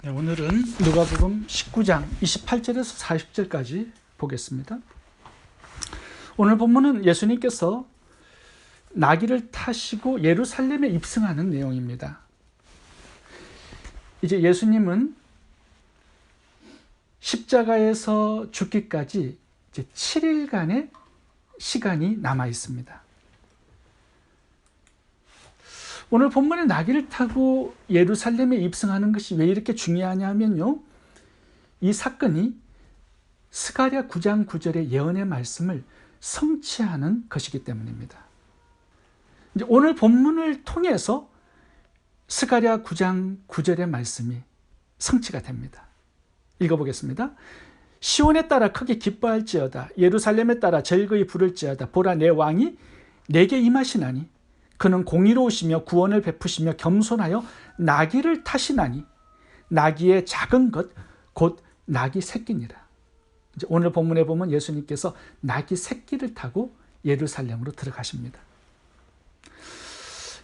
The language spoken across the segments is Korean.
네, 오늘은 누가복음 19장 28절에서 40절까지 보겠습니다. 오늘 본문은 예수님께서 나귀를 타시고 예루살렘에 입성하는 내용입니다. 이제 예수님은 십자가에서 죽기까지 이제 7일간의 시간이 남아 있습니다. 오늘 본문에 나귀를 타고 예루살렘에 입성하는 것이 왜 이렇게 중요하냐 하면요, 이 사건이 스가랴 9장 9절의 예언의 말씀을 성취하는 것이기 때문입니다. 이제 오늘 본문을 통해서 스가랴 9장 9절의 말씀이 성취가 됩니다. 읽어보겠습니다. 시온에 따라 크게 기뻐할지어다. 예루살렘에 따라 즐거이 부를지어다. 보라, 내 왕이 내게 임하시나니 그는 공의로우시며 구원을 베푸시며 겸손하여 나귀를 타시나니 나귀의 작은 것 곧 나귀 새끼니라. 이제 오늘 본문에 보면 예수님께서 나귀 새끼를 타고 예루살렘으로 들어가십니다.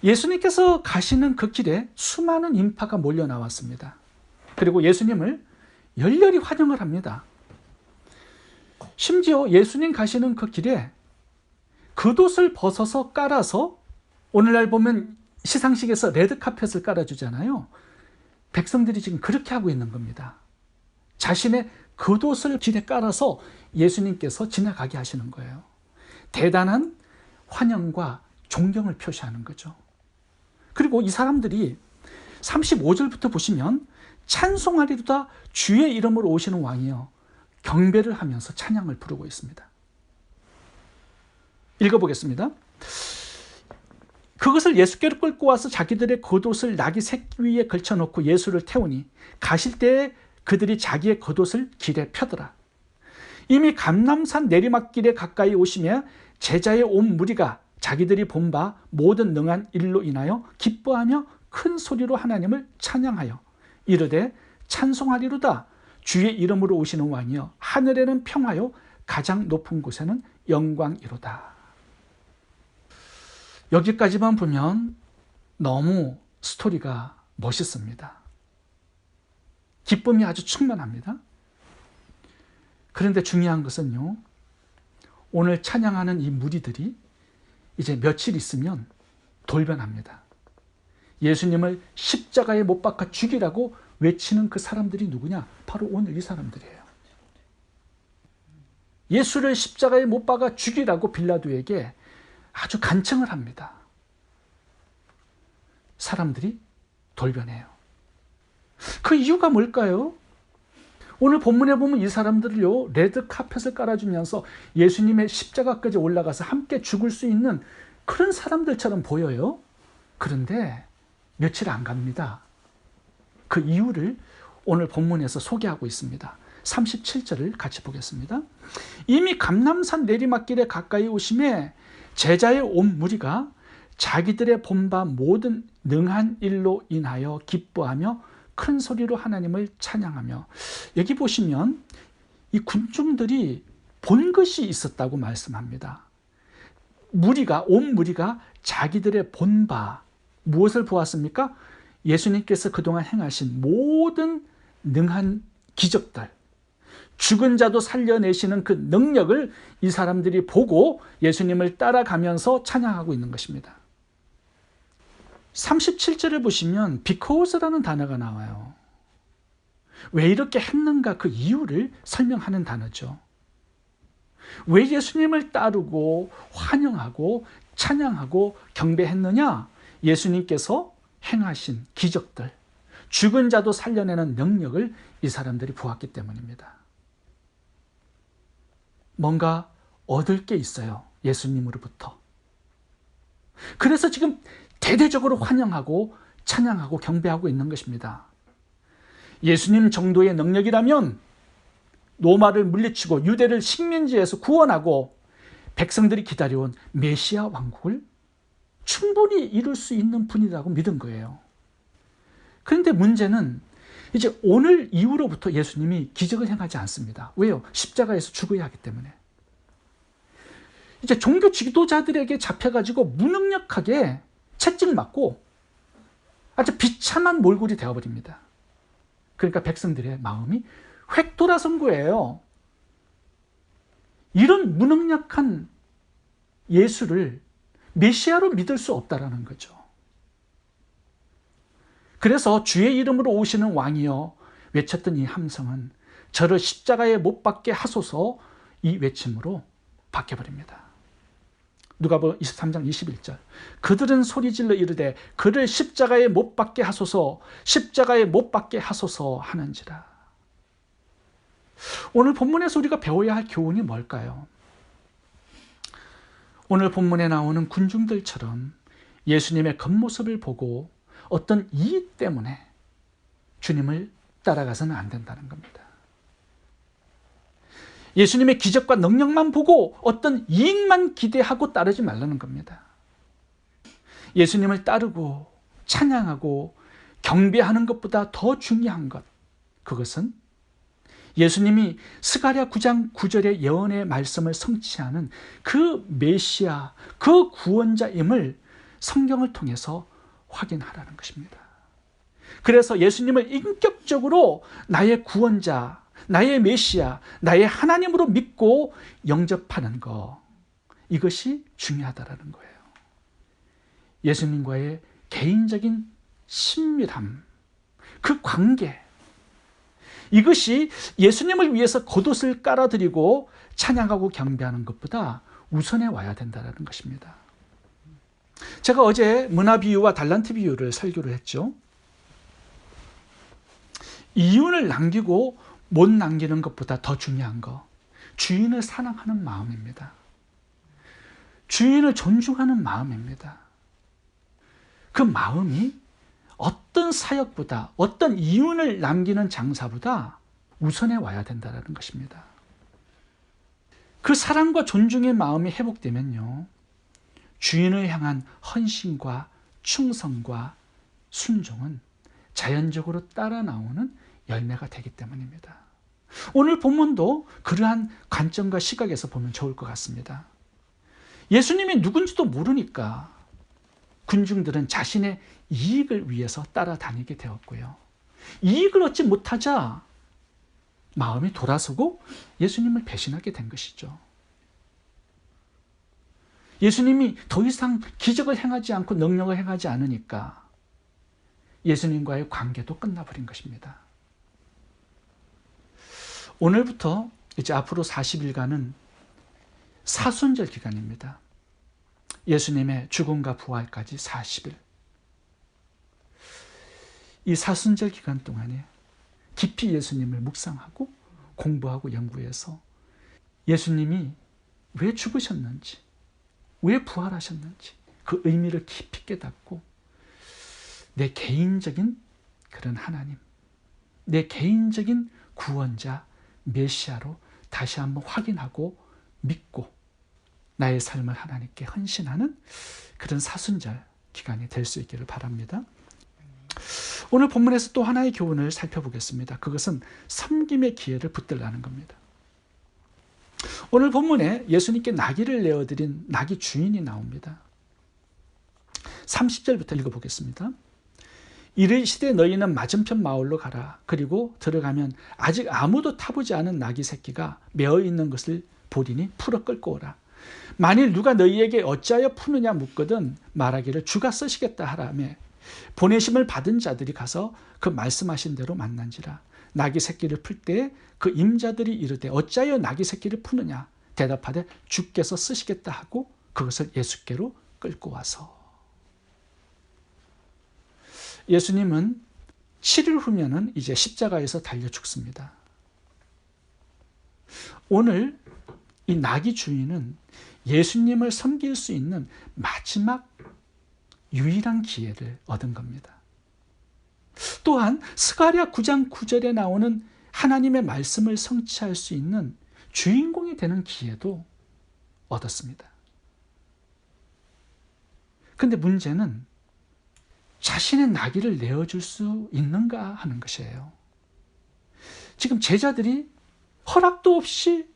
예수님께서 가시는 그 길에 수많은 인파가 몰려 나왔습니다. 그리고 예수님을 열렬히 환영을 합니다. 심지어 예수님 가시는 그 길에 겉옷을 벗어서 깔아서, 오늘날 보면 시상식에서 레드카펫을 깔아주잖아요. 백성들이 지금 그렇게 하고 있는 겁니다. 자신의 겉옷을 길에 깔아서 예수님께서 지나가게 하시는 거예요. 대단한 환영과 존경을 표시하는 거죠. 그리고 이 사람들이 35절부터 보시면 찬송하리로다 주의 이름으로 오시는 왕이여, 경배를 하면서 찬양을 부르고 있습니다. 읽어보겠습니다. 그것을 예수께로 끌고 와서 자기들의 겉옷을 나귀 새끼 위에 걸쳐놓고 예수를 태우니 가실 때에 그들이 자기의 겉옷을 길에 펴더라. 이미 감람산 내리막길에 가까이 오시며 제자의 온 무리가 자기들이 본 바 모든 능한 일로 인하여 기뻐하며 큰 소리로 하나님을 찬양하여 이르되 찬송하리로다 주의 이름으로 오시는 왕이여, 하늘에는 평화요 가장 높은 곳에는 영광이로다. 여기까지만 보면 너무 스토리가 멋있습니다. 기쁨이 아주 충만합니다. 그런데 중요한 것은요, 오늘 찬양하는 이 무리들이 이제 며칠 있으면 돌변합니다. 예수님을 십자가에 못 박아 죽이라고 외치는 그 사람들이 누구냐? 바로 오늘 이 사람들이에요. 예수를 십자가에 못 박아 죽이라고 빌라도에게 아주 간청을 합니다. 사람들이 돌변해요. 그 이유가 뭘까요? 오늘 본문에 보면 이 사람들을요, 레드 카펫을 깔아주면서 예수님의 십자가까지 올라가서 함께 죽을 수 있는 그런 사람들처럼 보여요. 그런데 며칠 안 갑니다. 그 이유를 오늘 본문에서 소개하고 있습니다. 37절을 같이 보겠습니다. 이미 감람산 내리막길에 가까이 오심에 제자의 온 무리가 자기들의 본 바 모든 능한 일로 인하여 기뻐하며 큰 소리로 하나님을 찬양하며, 여기 보시면 이 군중들이 본 것이 있었다고 말씀합니다. 온 무리가 자기들의 본 바, 무엇을 보았습니까? 예수님께서 그동안 행하신 모든 능한 기적들, 죽은 자도 살려내시는 그 능력을 이 사람들이 보고 예수님을 따라가면서 찬양하고 있는 것입니다. 37절을 보시면 because라는 단어가 나와요. 왜 이렇게 했는가, 그 이유를 설명하는 단어죠. 왜 예수님을 따르고 환영하고 찬양하고 경배했느냐? 예수님께서 행하신 기적들, 죽은 자도 살려내는 능력을 이 사람들이 보았기 때문입니다. 뭔가 얻을 게 있어요, 예수님으로부터. 그래서 지금 대대적으로 환영하고 찬양하고 경배하고 있는 것입니다. 예수님 정도의 능력이라면 로마를 물리치고 유대를 식민지에서 구원하고 백성들이 기다려온 메시아 왕국을 충분히 이룰 수 있는 분이라고 믿은 거예요. 그런데 문제는 이제 오늘 이후로부터 예수님이 기적을 행하지 않습니다. 왜요? 십자가에서 죽어야 하기 때문에. 이제 종교 지도자들에게 잡혀가지고 무능력하게 채찍 맞고 아주 비참한 몰골이 되어버립니다. 그러니까 백성들의 마음이 획 돌아선 거예요. 이런 무능력한 예수를 메시아로 믿을 수 없다라는 거죠. 그래서 주의 이름으로 오시는 왕이여 외쳤던 이 함성은 저를 십자가에 못 박게 하소서 이 외침으로 바뀌어버립니다. 누가복음 23장 21절. 그들은 소리질러 이르되 그를 십자가에 못 박게 하소서, 십자가에 못 박게 하소서 하는지라. 오늘 본문에서 우리가 배워야 할 교훈이 뭘까요? 오늘 본문에 나오는 군중들처럼 예수님의 겉모습을 보고 어떤 이익 때문에 주님을 따라가서는 안 된다는 겁니다. 예수님의 기적과 능력만 보고 어떤 이익만 기대하고 따르지 말라는 겁니다. 예수님을 따르고 찬양하고 경배하는 것보다 더 중요한 것, 그것은 예수님이 스가랴 9장 9절의 예언의 말씀을 성취하는 그 메시아, 그 구원자임을 성경을 통해서 확인하라는 것입니다. 그래서 예수님을 인격적으로 나의 구원자, 나의 메시아, 나의 하나님으로 믿고 영접하는 것, 이것이 중요하다는 거예요. 예수님과의 개인적인 친밀함, 그 관계, 이것이 예수님을 위해서 겉옷을 깔아드리고 찬양하고 경배하는 것보다 우선에 와야 된다는 것입니다. 제가 어제 문화 비유와 달란트 비유를 설교를 했죠. 이윤을 남기고 못 남기는 것보다 더 중요한 거, 주인을 사랑하는 마음입니다. 주인을 존중하는 마음입니다. 그 마음이 어떤 사역보다, 어떤 이윤을 남기는 장사보다 우선에 와야 된다는 것입니다. 그 사랑과 존중의 마음이 회복되면요, 주인을 향한 헌신과 충성과 순종은 자연적으로 따라 나오는 열매가 되기 때문입니다. 오늘 본문도 그러한 관점과 시각에서 보면 좋을 것 같습니다. 예수님이 누군지도 모르니까 군중들은 자신의 이익을 위해서 따라다니게 되었고요. 이익을 얻지 못하자 마음이 돌아서고 예수님을 배신하게 된 것이죠. 예수님이 더 이상 기적을 행하지 않고 능력을 행하지 않으니까 예수님과의 관계도 끝나버린 것입니다. 오늘부터 이제 앞으로 40일간은 사순절 기간입니다. 예수님의 죽음과 부활까지 40일. 이 사순절 기간 동안에 깊이 예수님을 묵상하고 공부하고 연구해서 예수님이 왜 죽으셨는지, 왜 부활하셨는지 그 의미를 깊이 깨닫고 내 개인적인 그런 하나님, 내 개인적인 구원자 메시아로 다시 한번 확인하고 믿고 나의 삶을 하나님께 헌신하는 그런 사순절 기간이 될 수 있기를 바랍니다. 오늘 본문에서 또 하나의 교훈을 살펴보겠습니다. 그것은 섬김의 기회를 붙들라는 겁니다. 오늘 본문에 예수님께 나귀를 내어드린 나귀 주인이 나옵니다. 30절부터 읽어보겠습니다. 이르시되 너희는 맞은편 마을로 가라. 그리고 들어가면 아직 아무도 타보지 않은 나귀 새끼가 메어 있는 것을 보리니 풀어 끌고 오라. 만일 누가 너희에게 어찌하여 푸느냐 묻거든 말하기를 주가 쓰시겠다 하라매 보내심을 받은 자들이 가서 그 말씀하신 대로 만난지라. 나귀 새끼를 풀 때에 그 임자들이 이르되 어찌하여 나귀 새끼를 푸느냐 대답하되 주께서 쓰시겠다 하고 그것을 예수께로 끌고 와서. 예수님은 7일 후면은 이제 십자가에서 달려 죽습니다. 오늘 이 나귀 주인은 예수님을 섬길 수 있는 마지막 유일한 기회를 얻은 겁니다. 또한 스가랴 9장 9절에 나오는 하나님의 말씀을 성취할 수 있는 주인공이 되는 기회도 얻었습니다. 그런데 문제는 자신의 나귀를 내어줄 수 있는가 하는 것이에요. 지금 제자들이 허락도 없이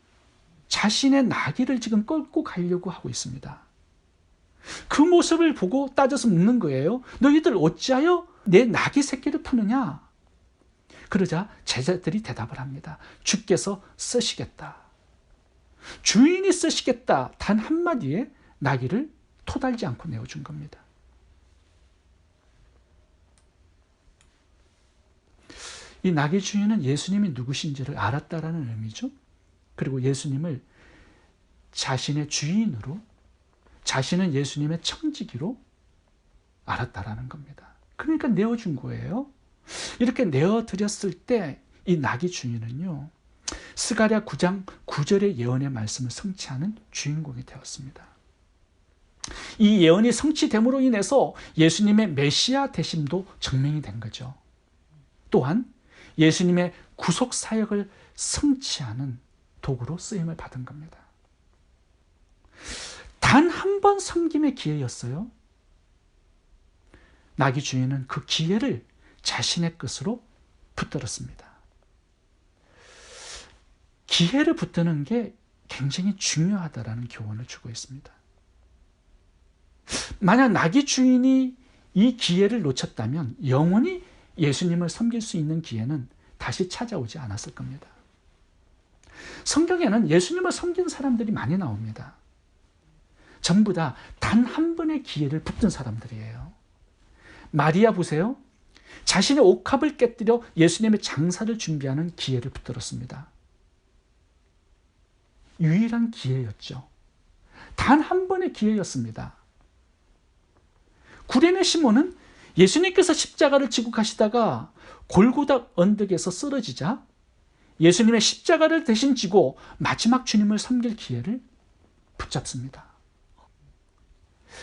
자신의 나귀를 지금 끌고 가려고 하고 있습니다. 그 모습을 보고 따져서 묻는 거예요. 너희들 어찌하여 내 나귀 새끼를 푸느냐? 그러자 제자들이 대답을 합니다. 주께서 쓰시겠다. 주인이 쓰시겠다. 단 한마디에 나귀를 토달지 않고 내어준 겁니다. 이 나귀 주인은 예수님이 누구신지를 알았다라는 의미죠. 그리고 예수님을 자신의 주인으로, 자신은 예수님의 청지기로 알았다라는 겁니다. 그러니까 내어준 거예요. 이렇게 내어드렸을 때 이 나귀 주인은요, 스가랴 9장 9절의 예언의 말씀을 성취하는 주인공이 되었습니다. 이 예언이 성취됨으로 인해서 예수님의 메시아 되심도 증명이 된 거죠. 또한 예수님의 구속 사역을 성취하는 도구로 쓰임을 받은 겁니다. 단 한 번 섬김의 기회였어요. 나귀 주인은 그 기회를 자신의 것으로 붙들었습니다. 기회를 붙드는 게 굉장히 중요하다라는 교훈을 주고 있습니다. 만약 나귀 주인이 이 기회를 놓쳤다면 영원히 예수님을 섬길 수 있는 기회는 다시 찾아오지 않았을 겁니다. 성경에는 예수님을 섬긴 사람들이 많이 나옵니다. 전부 다 단 한 번의 기회를 붙든 사람들이에요. 마리아 보세요. 자신의 옥합을 깨뜨려 예수님의 장사를 준비하는 기회를 붙들었습니다. 유일한 기회였죠. 단 한 번의 기회였습니다. 구레네 시몬은 예수님께서 십자가를 지고 가시다가 골고다 언덕에서 쓰러지자 예수님의 십자가를 대신 지고 마지막 주님을 섬길 기회를 붙잡습니다.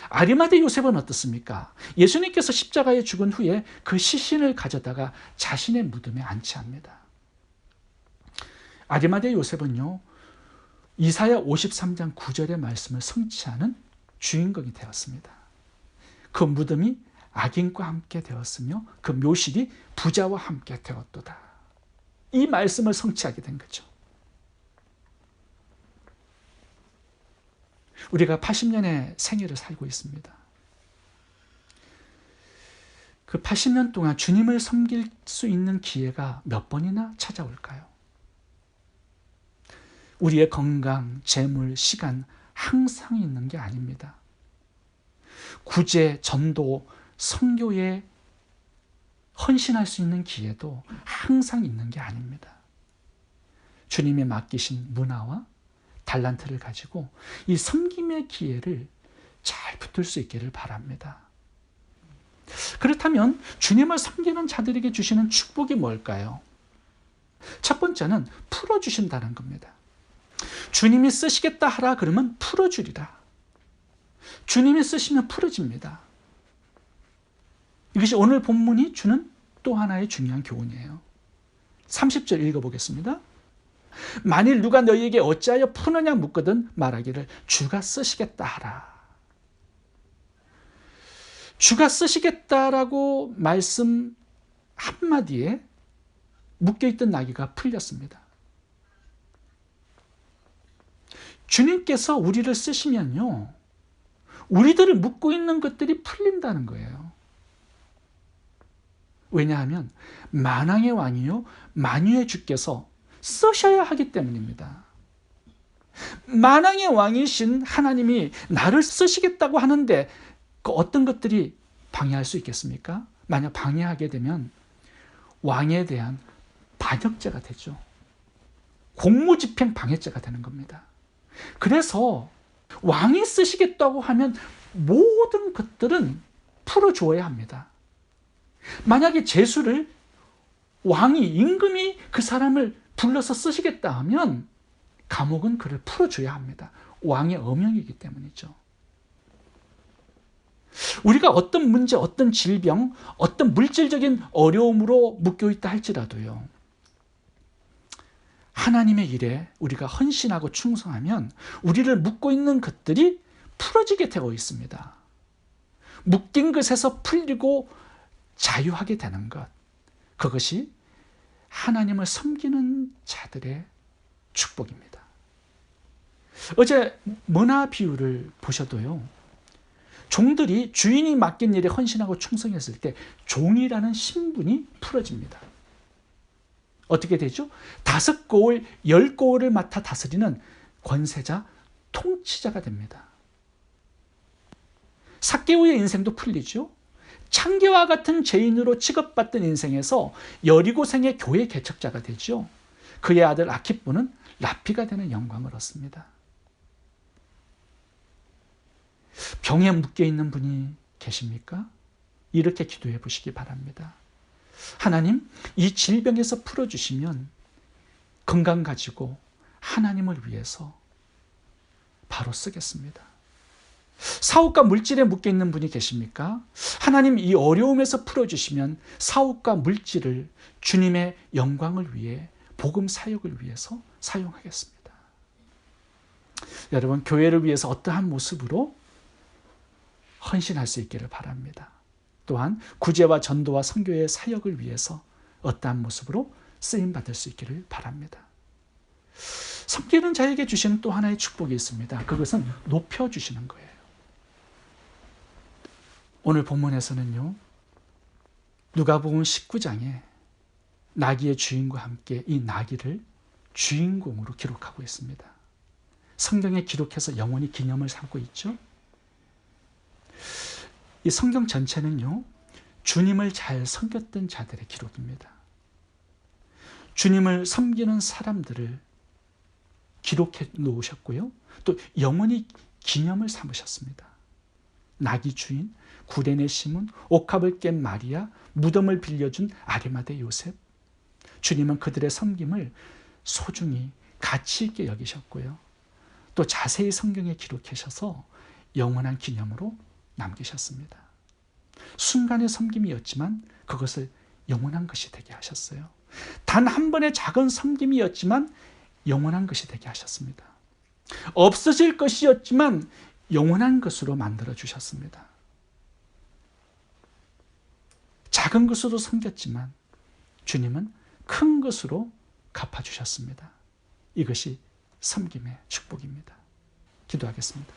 아리마대 요셉은 어떻습니까? 예수님께서 십자가에 죽은 후에 그 시신을 가져다가 자신의 무덤에 안치합니다. 아리마대 요셉은요, 이사야 53장 9절의 말씀을 성취하는 주인공이 되었습니다. 그 무덤이 악인과 함께 되었으며 그 묘실이 부자와 함께 되었도다. 이 말씀을 성취하게 된 거죠. 우리가 80년의 생애를 살고 있습니다. 그 80년 동안 주님을 섬길 수 있는 기회가 몇 번이나 찾아올까요? 우리의 건강, 재물, 시간 항상 있는 게 아닙니다. 구제, 전도, 선교에 헌신할 수 있는 기회도 항상 있는 게 아닙니다. 주님이 맡기신 문화와 달란트를 가지고 이 섬김의 기회를 잘 붙들 수 있기를 바랍니다. 그렇다면 주님을 섬기는 자들에게 주시는 축복이 뭘까요? 첫 번째는 풀어주신다는 겁니다. 주님이 쓰시겠다 하라 그러면 풀어주리라. 주님이 쓰시면 풀어집니다. 이것이 오늘 본문이 주는 또 하나의 중요한 교훈이에요. 30절 읽어보겠습니다. 만일 누가 너희에게 어찌하여 푸느냐 묻거든 말하기를 주가 쓰시겠다 하라. 주가 쓰시겠다라고 말씀 한마디에 묶여있던 나귀가 풀렸습니다. 주님께서 우리를 쓰시면요, 우리들을 묶고 있는 것들이 풀린다는 거예요. 왜냐하면 만왕의 왕이요 만유의 주께서 쓰셔야 하기 때문입니다. 만왕의 왕이신 하나님이 나를 쓰시겠다고 하는데 그 어떤 것들이 방해할 수 있겠습니까? 만약 방해하게 되면 왕에 대한 반역죄가 되죠. 공무집행 방해죄가 되는 겁니다. 그래서 왕이 쓰시겠다고 하면 모든 것들은 풀어줘야 합니다. 만약에 제수를 왕이, 임금이 그 사람을 불러서 쓰시겠다 하면 감옥은 그를 풀어줘야 합니다. 왕의 엄명이기 때문이죠. 우리가 어떤 문제, 어떤 질병, 어떤 물질적인 어려움으로 묶여있다 할지라도요, 하나님의 일에 우리가 헌신하고 충성하면 우리를 묶고 있는 것들이 풀어지게 되어 있습니다. 묶인 것에서 풀리고 자유하게 되는 것, 그것이 하나님을 섬기는 자들의 축복입니다. 어제 문화 비유를 보셔도요, 종들이 주인이 맡긴 일에 헌신하고 충성했을 때 종이라는 신분이 풀어집니다. 어떻게 되죠? 5고을, 10고을을 맡아 다스리는 권세자, 통치자가 됩니다. 삭개오의 인생도 풀리죠. 창기와 같은 죄인으로 취급받던 인생에서 여리고성의 교회 개척자가 되죠. 그의 아들 아키뽀는 랍비가 되는 영광을 얻습니다. 병에 묶여 있는 분이 계십니까? 이렇게 기도해 보시기 바랍니다. 하나님, 이 질병에서 풀어주시면 건강 가지고 하나님을 위해서 바로 쓰겠습니다. 사업과 물질에 묶여 있는 분이 계십니까? 하나님, 이 어려움에서 풀어주시면 사업과 물질을 주님의 영광을 위해, 복음 사역을 위해서 사용하겠습니다. 여러분, 교회를 위해서 어떠한 모습으로 헌신할 수 있기를 바랍니다. 또한 구제와 전도와 선교의 사역을 위해서 어떠한 모습으로 쓰임받을 수 있기를 바랍니다. 섬기는 자에게 주시는 또 하나의 축복이 있습니다. 그것은 높여주시는 거예요. 오늘 본문에서는요, 누가복음 19장에 나귀의 주인과 함께 이 나귀를 주인공으로 기록하고 있습니다. 성경에 기록해서 영원히 기념을 삼고 있죠. 이 성경 전체는요, 주님을 잘 섬겼던 자들의 기록입니다. 주님을 섬기는 사람들을 기록해 놓으셨고요, 또 영원히 기념을 삼으셨습니다. 나귀 주인, 구레네 시몬, 옥합을 깬 마리아, 무덤을 빌려준 아리마대 요셉. 주님은 그들의 섬김을 소중히 가치 있게 여기셨고요, 또 자세히 성경에 기록하셔서 영원한 기념으로 남기셨습니다. 순간의 섬김이었지만 그것을 영원한 것이 되게 하셨어요. 단 한 번의 작은 섬김이었지만 영원한 것이 되게 하셨습니다. 없어질 것이었지만 영원한 것으로 만들어 주셨습니다. 작은 것으로 섬겼지만 주님은 큰 것으로 갚아주셨습니다. 이것이 섬김의 축복입니다. 기도하겠습니다.